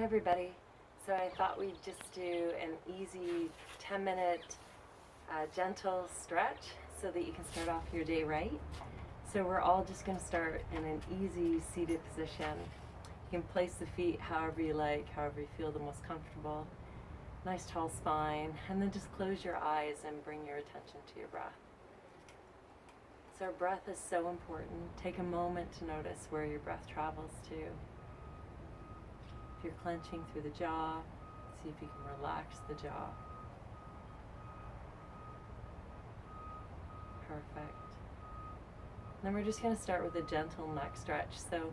Hey everybody, so I thought we'd just do an easy 10-minute gentle stretch so that you can start off your day right. So we're all just going to start in an easy seated position. You can place the feet however you like, however you feel the most comfortable. Nice tall spine, and then just close your eyes and bring your attention to your breath. So our breath is so important. Take a moment to notice where your breath travels to. If you're clenching through the jaw, see if you can relax the jaw. Perfect. Then we're just going to start with a gentle neck stretch. So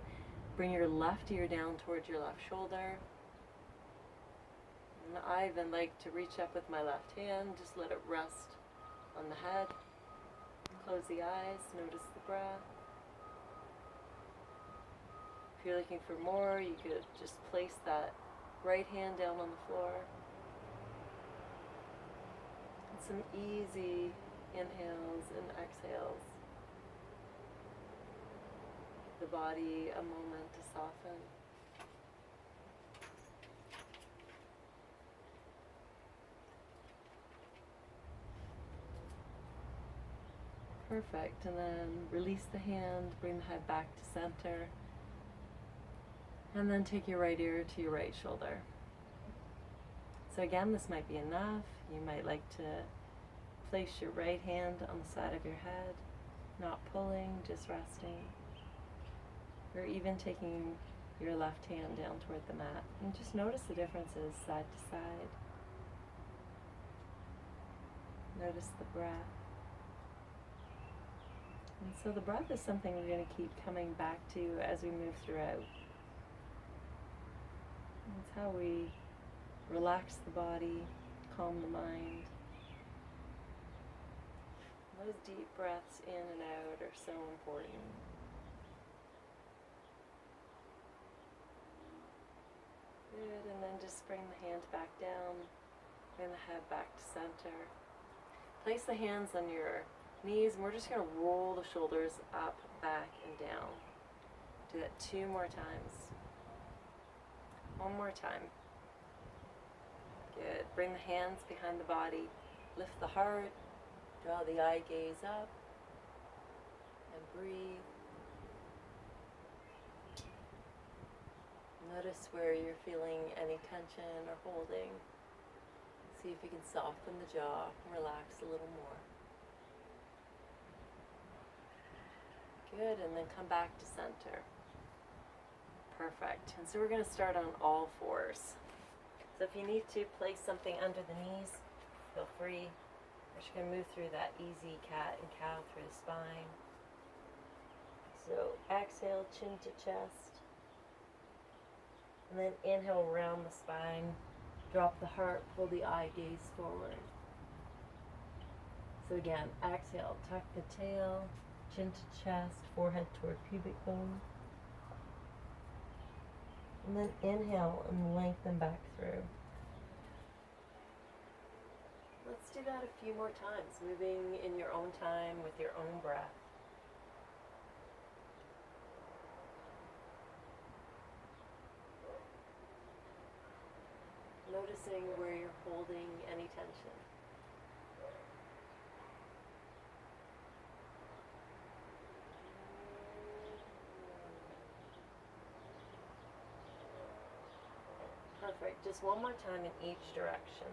bring your left ear down towards your left shoulder. And I even like to reach up with my left hand, just let it rest on the head. Close the eyes, notice the breath. If you're looking for more, you could just place that right hand down on the floor. And some easy inhales and exhales. The body a moment to soften. Perfect, and then release the hand, bring the head back to center. And then take your right ear to your right shoulder. So again, this might be enough. You might like to place your right hand on the side of your head, not pulling, just resting. Or even taking your left hand down toward the mat. And just notice the differences side to side. Notice the breath. And so the breath is something we're going to keep coming back to as we move throughout. It's how we relax the body, calm the mind. Those deep breaths in and out are so important. Good, and then just bring the hands back down, bring the head back to center. Place the hands on your knees, and we're just going to roll the shoulders up, back, and down. Do that 2 more times. 1 more time. Good. Bring the hands behind the body. Lift the heart. Draw the eye gaze up. And breathe. Notice where you're feeling any tension or holding. See if you can soften the jaw. Relax a little more. Good. And then come back to center. Perfect. And so we're going to start on all fours. So if you need to place something under the knees, feel free. We're just going to move through that easy cat and cow through the spine. So exhale, chin to chest. And then inhale, round the spine. Drop the heart, pull the eye gaze forward. So again, exhale, tuck the tail, chin to chest, forehead toward pubic bone. And then inhale and lengthen back through. Let's do that a few more times, moving in your own time with your own breath. Noticing where you're holding any tension. Perfect. Just 1 more time in each direction.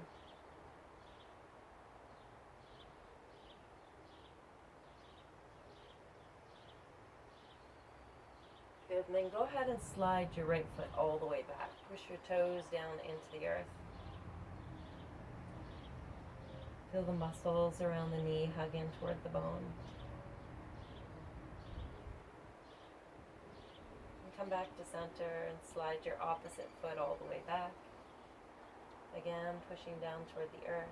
Good. And then go ahead and slide your right foot all the way back. Push your toes down into the earth. Feel the muscles around the knee hug in toward the bone. Come back to center and slide your opposite foot all the way back. Again, pushing down toward the earth.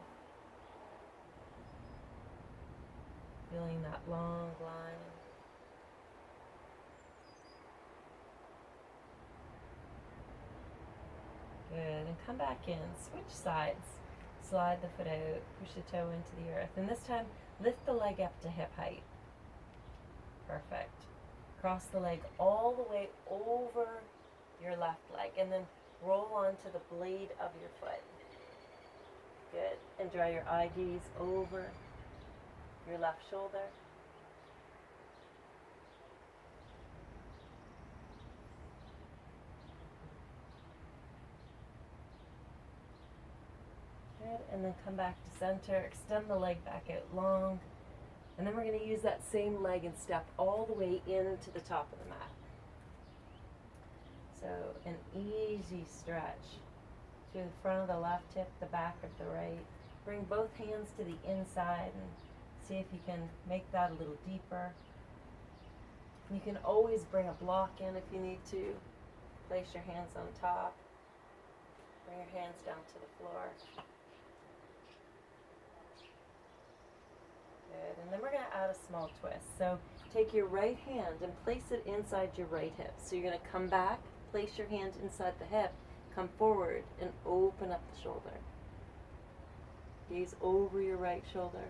Feeling that long line. Good, and come back in. Switch sides. Slide the foot out, push the toe into the earth. And this time, lift the leg up to hip height. Perfect. Cross the leg all the way over your left leg, and then roll onto the blade of your foot. Good. And draw your eye gaze over your left shoulder. Good. And then come back to center. Extend the leg back out long. And then we're going to use that same leg and step all the way into the top of the mat. So an easy stretch through the front of the left hip, the back of the right. Bring both hands to the inside and see if you can make that a little deeper. You can always bring a block in if you need to. Place your hands on top. Bring your hands down to the floor. Good. And then we're going to add a small twist. So take your right hand and place it inside your right hip. So you're going to come back, place your hand inside the hip, come forward and open up the shoulder. Gaze over your right shoulder.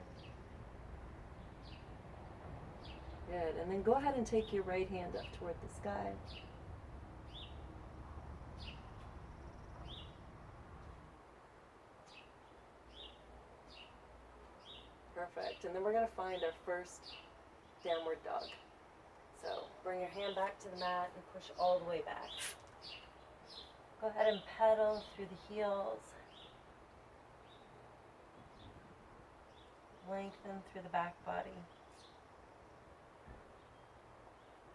Good. And then go ahead and take your right hand up toward the sky. Perfect. And then we're going to find our first downward dog. So bring your hand back to the mat and push all the way back. Go ahead and pedal through the heels. Lengthen through the back body.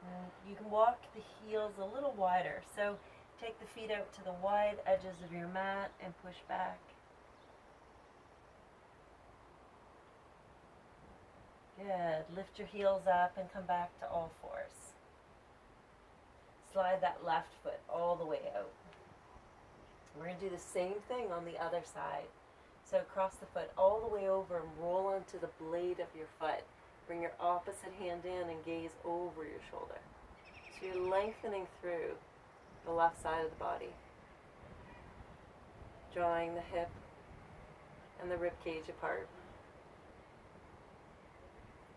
And you can walk the heels a little wider. So take the feet out to the wide edges of your mat and push back. Good. Lift your heels up and come back to all fours. Slide that left foot all the way out. We're going to do the same thing on the other side. So cross the foot all the way over and roll onto the blade of your foot. Bring your opposite hand in and gaze over your shoulder. So you're lengthening through the left side of the body. Drawing the hip and the rib cage apart.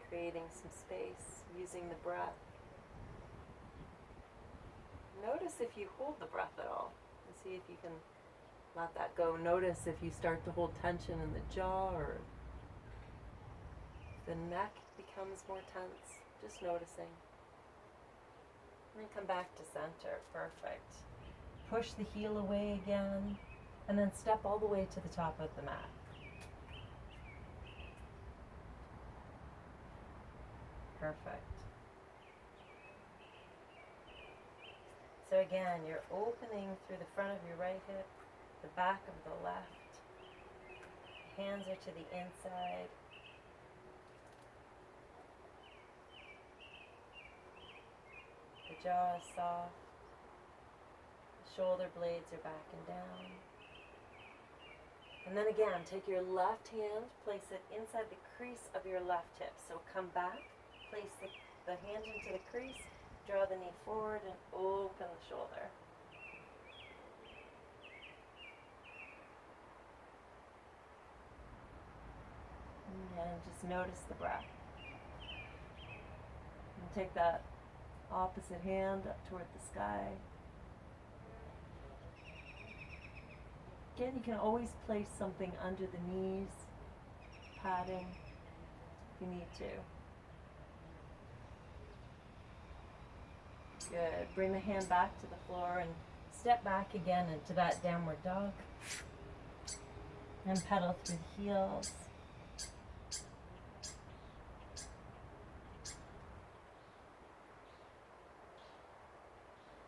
Creating some space, using the breath. Notice if you hold the breath at all, and see if you can let that go. Notice if you start to hold tension in the jaw, or the neck becomes more tense. Just noticing. And then come back to center. Perfect. Push the heel away again, and then step all the way to the top of the mat. Perfect. So again, you're opening through the front of your right hip, the back of the left. Hands are to the inside. The jaw is soft. The shoulder blades are back and down. And then again, take your left hand, place it inside the crease of your left hip. So come back. Place the hand into the crease, draw the knee forward, and open the shoulder. And just notice the breath. And take that opposite hand up toward the sky. Again, you can always place something under the knees, padding, if you need to. Good. Bring the hand back to the floor and step back again into that downward dog. And pedal through the heels.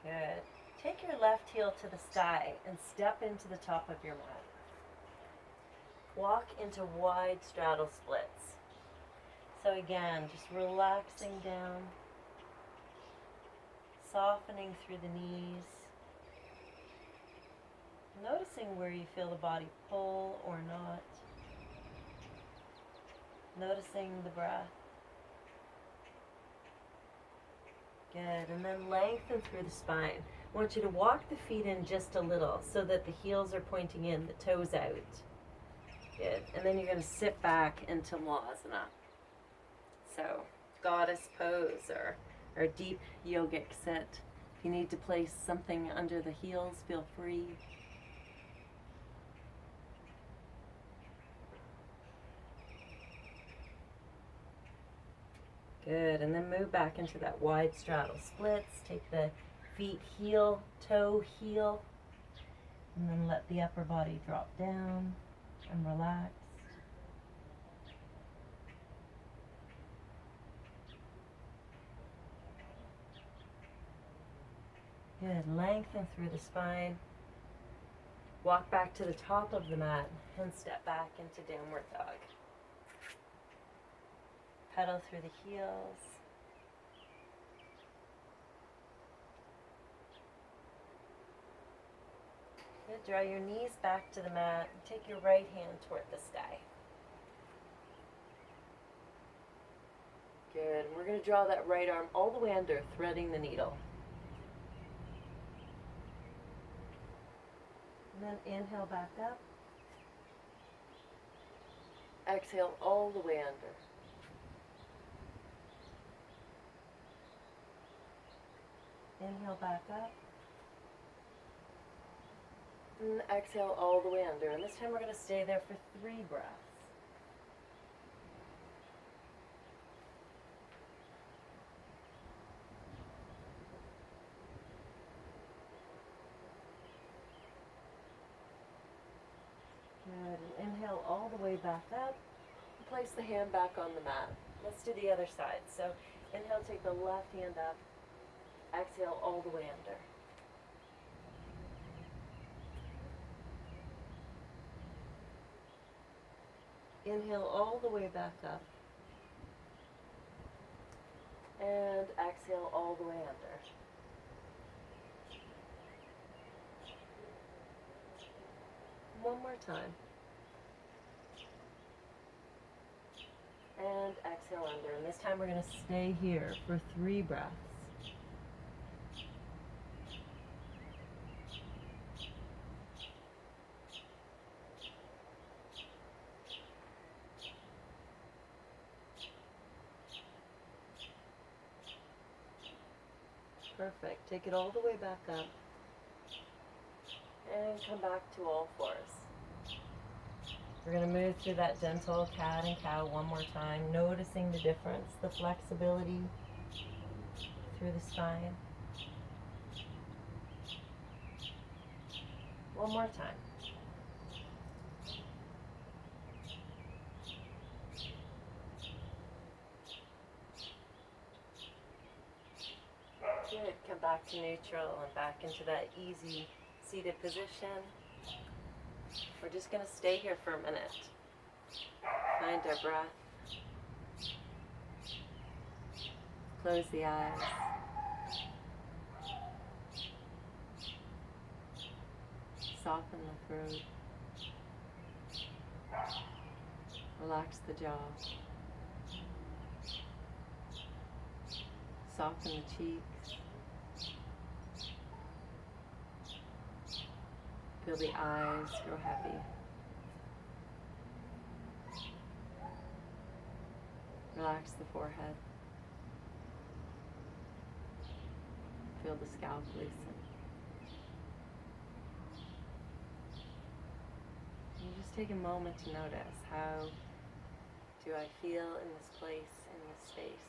Good. Take your left heel to the sky and step into the top of your mat. Walk into wide straddle splits. So again, just relaxing down. Softening through the knees. Noticing where you feel the body pull or not. Noticing the breath. Good. And then lengthen through the spine. I want you to walk the feet in just a little so that the heels are pointing in, the toes out. Good. And then you're going to sit back into Malasana. So, goddess pose or deep yogic sit. If you need to place something under the heels, feel free. Good, and then move back into that wide straddle splits. Take the feet heel, toe heel, and then let the upper body drop down and relax. Good, lengthen through the spine. Walk back to the top of the mat and step back into downward dog. Pedal through the heels. Good, draw your knees back to the mat. Take your right hand toward the sky. Good, and we're going to draw that right arm all the way under, threading the needle. And then inhale back up. Exhale all the way under. Inhale back up. And exhale all the way under. And this time we're going to stay there for 3 breaths. Good. And inhale all the way back up. Place the hand back on the mat. Let's do the other side. So inhale, take the left hand up. Exhale all the way under. Inhale all the way back up. And exhale all the way under. One more time. And exhale under. And this time we're going to stay here for 3 breaths. Perfect. Take it all the way back up. And come back to all fours. We're going to move through that gentle cat and cow one more time, noticing the difference, the flexibility through the spine. One more time. Good. Come back to neutral and back into that easy seated position. We're just going to stay here for a minute. Find our breath. Close the eyes. Soften the throat. Relax the jaw. Soften the cheeks. Feel the eyes grow heavy. Relax the forehead. Feel the scalp loosen. You just take a moment to notice, how do I feel in this place, in this space?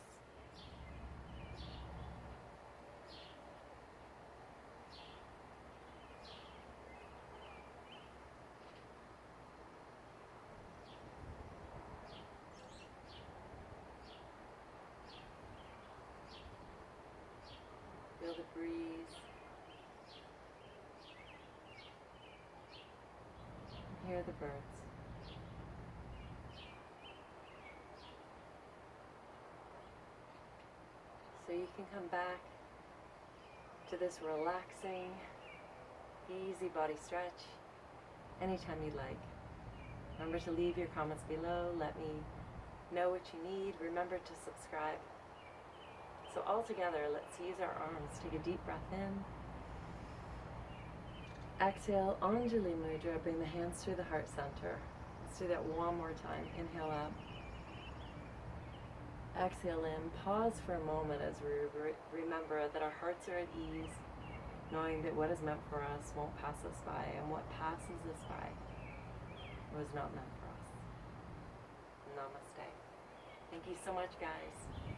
Feel the breeze. Hear the birds. So you can come back to this relaxing, easy body stretch anytime you like. Remember to leave your comments below. Let me know what you need. Remember to subscribe. So all together, let's use our arms. Take a deep breath in. Exhale, Anjali Mudra. Bring the hands through the heart center. Let's do that one more time. Inhale up. Exhale in. Pause for a moment as we remember that our hearts are at ease, knowing that what is meant for us won't pass us by, and what passes us by was not meant for us. Namaste. Thank you so much, guys.